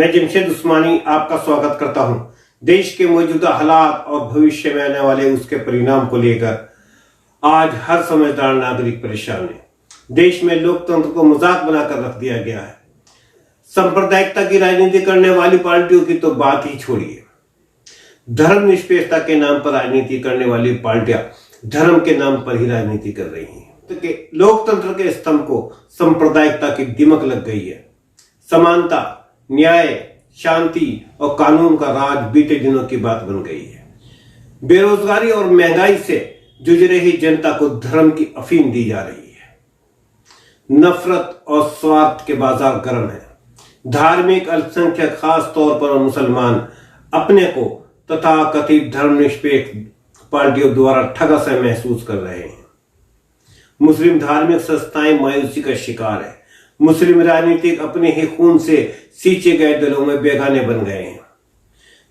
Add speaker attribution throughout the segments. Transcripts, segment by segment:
Speaker 1: मैं जमशेद उस्मानी आपका स्वागत करता हूं। देश के मौजूदा हालात और भविष्य में आने वाले उसके परिणाम को लेकर आज हर समझदार नागरिक परेशान है। देश में लोकतंत्र को मजाक बनाकर रख दिया गया है। सांप्रदायिकता की राजनीति करने वाली पार्टियों की तो बात ही छोड़िए। धर्मनिरपेक्षता के नाम पर राजनीति करने वाली पार्टियां धर्म के नाम पर ही राजनीति कर रही हैं। तो लोकतंत्र के स्तंभ को सांप्रदायिकता की दिमक लग गई है। समानता, न्याय, शांति और कानून का राज बीते दिनों की बात बन गई है। बेरोजगारी और महंगाई से जूझ रही जनता को धर्म की अफीम दी जा रही है। नफरत और स्वार्थ के बाजार गर्म है। धार्मिक अल्पसंख्यक, खास तौर पर मुसलमान, अपने को तथा कथित धर्मनिरपेक्ष पार्टियों द्वारा ठगा सा महसूस कर रहे हैं। मुस्लिम धार्मिक संस्थाएं मायूसी का शिकार है। मुस्लिम राजनीतिक अपने ही खून से सींचे गए दलों में बेगाने बन गए हैं।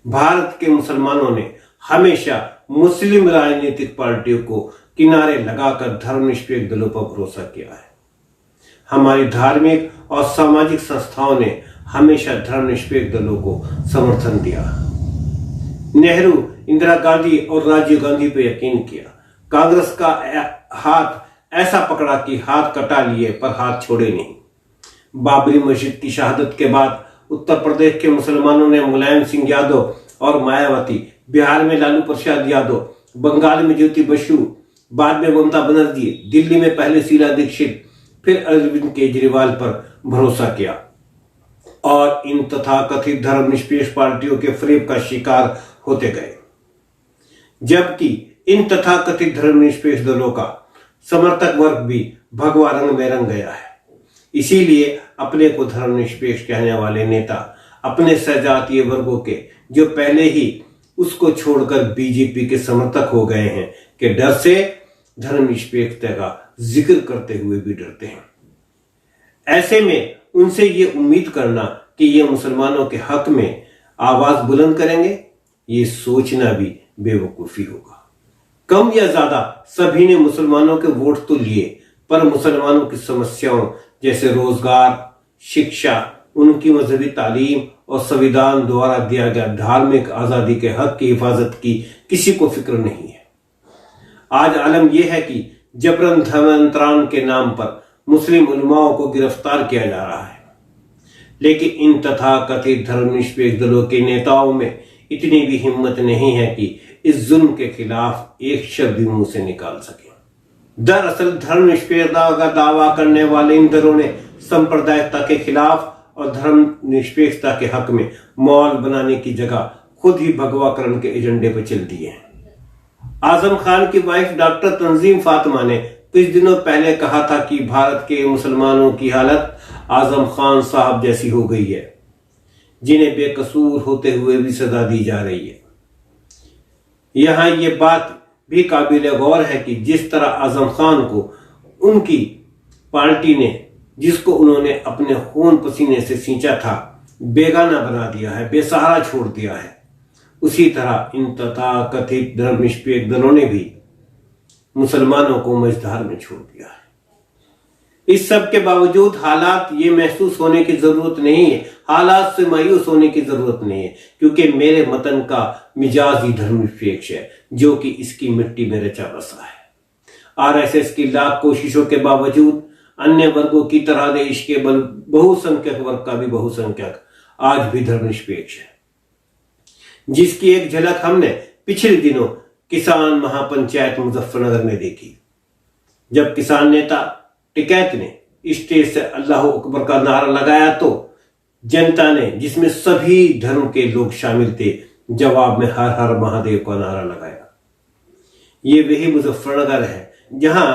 Speaker 1: भारत के मुसलमानों ने हमेशा मुस्लिम राजनीतिक पार्टियों को किनारे लगाकर धर्मनिरपेक्ष दलों पर भरोसा किया है। हमारी धार्मिक और सामाजिक संस्थाओं ने हमेशा धर्मनिरपेक्ष दलों को समर्थन दिया। नेहरू, इंदिरा गांधी और राजीव गांधी पर यकीन किया। कांग्रेस का हाथ ऐसा पकड़ा कि हाथ कटा लिए पर हाथ छोड़े नहीं। बाबरी मस्जिद की शहादत के बाद उत्तर प्रदेश के मुसलमानों ने मुलायम सिंह यादव और मायावती, बिहार में लालू प्रसाद यादव, बंगाल में ज्योति बसु, बाद में ममता बनर्जी, दिल्ली में पहले शीला दीक्षित, फिर अरविंद केजरीवाल पर भरोसा किया और इन तथाकथित धर्मनिरपेक्ष पार्टियों के फरेब का शिकार होते गए। जबकि इन तथाकथित धर्मनिरपेक्ष दलों का समर्थक वर्ग भी भगवा रंग में रंग गया है। इसीलिए अपने को धर्मनिरपेक्ष कहने वाले नेता अपने सजातीय वर्गों के, जो पहले ही उसको छोड़कर बीजेपी के समर्थक हो गए हैं, के डर से धर्मनिरपेक्षता का जिक्र करते हुए भी डरते हैं। ऐसे में उनसे ये उम्मीद करना कि ये मुसलमानों के हक में आवाज बुलंद करेंगे, ये सोचना भी बेवकूफी होगा। कम या ज्यादा सभी ने मुसलमानों के वोट तो लिए, पर मुसलमानों की समस्याओं जैसे रोजगार, शिक्षा, उनकी मजहबी तालीम और संविधान द्वारा दिया गया धार्मिक आजादी के हक की हिफाजत की किसी को फिक्र नहीं है। आज आलम यह है कि जबरन धर्मांतरण के नाम पर मुस्लिम उलमाओं को गिरफ्तार किया जा रहा है, लेकिन इन तथाकथित धर्मनिरपेक्ष दलों के नेताओं में इतनी भी हिम्मत नहीं है कि इस जुल्म के खिलाफ एक शब्द भी मुंह से निकाल सके। दरअसल धर्मनिरपेक्षता का दावा करने वाले इन दलों ने सांप्रदायिकता के खिलाफ और धर्मनिरपेक्षता के हक में माहौल बनाने की जगह खुद ही भगवाकरण के एजेंडे पर चल दिए हैं। आजम खान की वाइफ डॉक्टर तंजीम फातिमा ने कुछ दिनों पहले कहा था कि भारत के मुसलमानों की हालत आजम खान साहब जैसी हो गई है, जिन्हें बेकसूर होते हुए भी सजा दी जा रही है। यहां ये बात भी काबिल गौर है कि जिस तरह आजम खान को उनकी पार्टी ने, जिसको उन्होंने अपने खून पसीने से सींचा था, बेगाना बना दिया है, बेसहारा छोड़ दिया है, उसी तरह इन तथाकथित धर्मनिरपेक्ष दलों ने भी मुसलमानों को मझधार में छोड़ दिया है। इस सब के बावजूद हालात ये महसूस होने की जरूरत नहीं है, हालात से मायूस होने की जरूरत नहीं है, क्योंकि मेरे वतन का मिजाज ही धर्मनिरपेक्ष है, जो कि इसकी मिट्टी में रचा बसा है। आरएसएस की लाख कोशिशों के बावजूद अन्य वर्गों की तरह देश के बहुसंख्यक वर्ग का भी बहुसंख्यक आज भी धर्मनिरपेक्ष है, जिसकी एक झलक हमने पिछले दिनों किसान महापंचायत मुजफ्फरनगर में देखी, जब किसान नेता टिकैत ने स्टेज से अल्लाह अकबर का नारा लगाया तो जनता ने, जिसमें सभी धर्म के लोग शामिल थे, जवाब में हर हर महादेव का नारा लगाया। ये वही मुजफ्फरनगर है जहां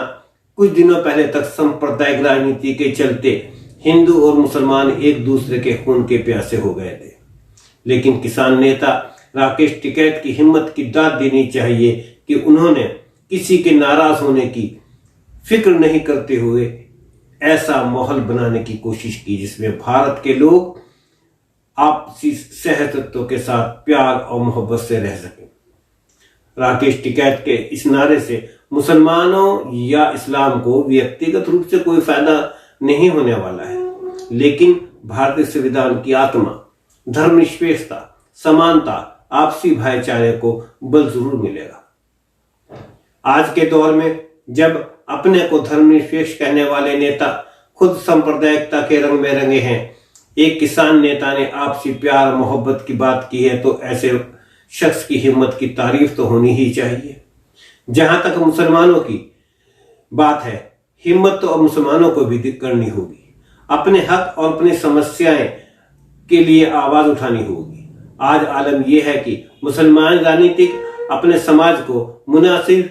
Speaker 1: कुछ दिनों पहले तक सांप्रदायिक राजनीति के चलते हिंदू और मुसलमान एक दूसरे के खून के प्यासे हो गए थे। लेकिन किसान नेता राकेश टिकैत की हिम्मत की दाद देनी चाहिए कि उन्होंने किसी के नाराज होने की फिक्र नहीं करते हुए ऐसा माहौल बनाने की कोशिश की जिसमें भारत के लोग आपसी सहतत्व के साथ प्यार और मोहब्बत से रह सकें। राकेश टिकैत के इस नारे से मुसलमानों या इस्लाम को व्यक्तिगत रूप से कोई फायदा नहीं होने वाला है, लेकिन भारतीय संविधान की आत्मा धर्मनिरपेक्षता, समानता, आपसी भाईचारे को बल जरूर मिलेगा। आज के दौर में जब अपने को धर्मनिरपेक्ष कहने वाले नेता खुद सांप्रदायिकता के रंग में रंगे हैं, एक किसान नेता ने आपसी प्यार मोहब्बत की बात की है, तो ऐसे शख्स की हिम्मत की तारीफ तो होनी ही चाहिए। जहां तक मुसलमानों की बात है, हिम्मत तो अब मुसलमानों को भी करनी होगी। अपने हक और अपनी समस्याएं के लिए आवाज उठानी होगी। आज आलम यह है कि मुसलमान राजनीतिक अपने समाज को मुनासिब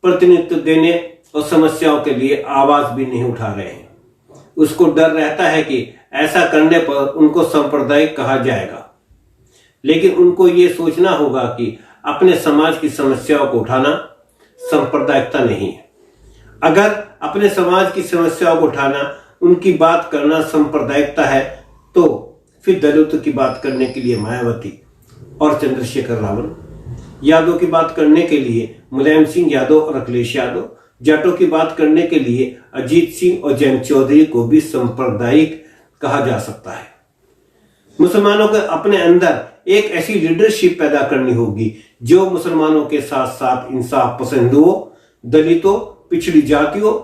Speaker 1: प्रतिनिधित्व देने और समस्याओं के लिए आवाज भी नहीं उठा रहे हैं। उसको डर रहता है कि ऐसा करने पर उनको सांप्रदायिक कहा जाएगा, लेकिन उनको ये सोचना होगा कि अपने समाज की समस्याओं को उठाना सांप्रदायिकता नहीं है। अगर अपने समाज की समस्याओं को उठाना, उनकी बात करना सांप्रदायिकता है, तो फिर दलितों की बात करने के लिए मायावती और चंद्रशेखर रावल, यादव की बात करने के लिए मुलायम सिंह यादव और अखिलेश यादव, जाटों की बात करने के लिए अजीत सिंह और जयंत चौधरी को भी सांप्रदायिक कहा जा सकता है। मुसलमानों को अपने अंदर एक ऐसी लीडरशिप पैदा करनी होगी जो मुसलमानों के साथ साथ इंसाफ पसंदों, दलितों, पिछड़ी जातियों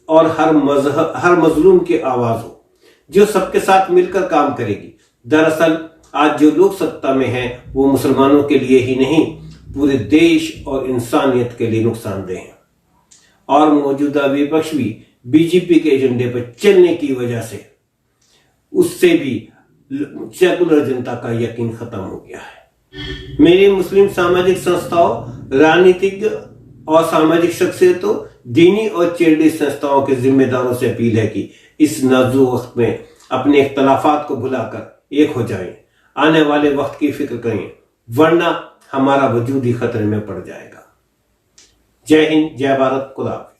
Speaker 1: और हर मजलूम की आवाज हो, जो सबके साथ मिलकर काम करेगी। दरअसल आज जो लोग सत्ता में हैं, वो मुसलमानों के लिए ही नहीं, पूरे देश और इंसानियत के लिए नुकसानदेह हैं। और मौजूदा विपक्ष भी बीजेपी के एजेंडे पर चलने की वजह से उससे भी सेकुलर जनता का यकीन खत्म हो गया है। मेरी मुस्लिम सामाजिक संस्थाओं, राजनीतिक और सामाजिक शख्सियतों, दीनी और चैरिटी संस्थाओं के जिम्मेदारों से अपील है कि इस नाजुक वक्त में अपने इख्तलाफात को भुलाकर एक हो जाएं, आने वाले वक्त की फिक्र करें, वरना हमारा वजूद ही खतरे में पड़ जाएगा। जय हिंद, जय भारत, खुदा हाफिज।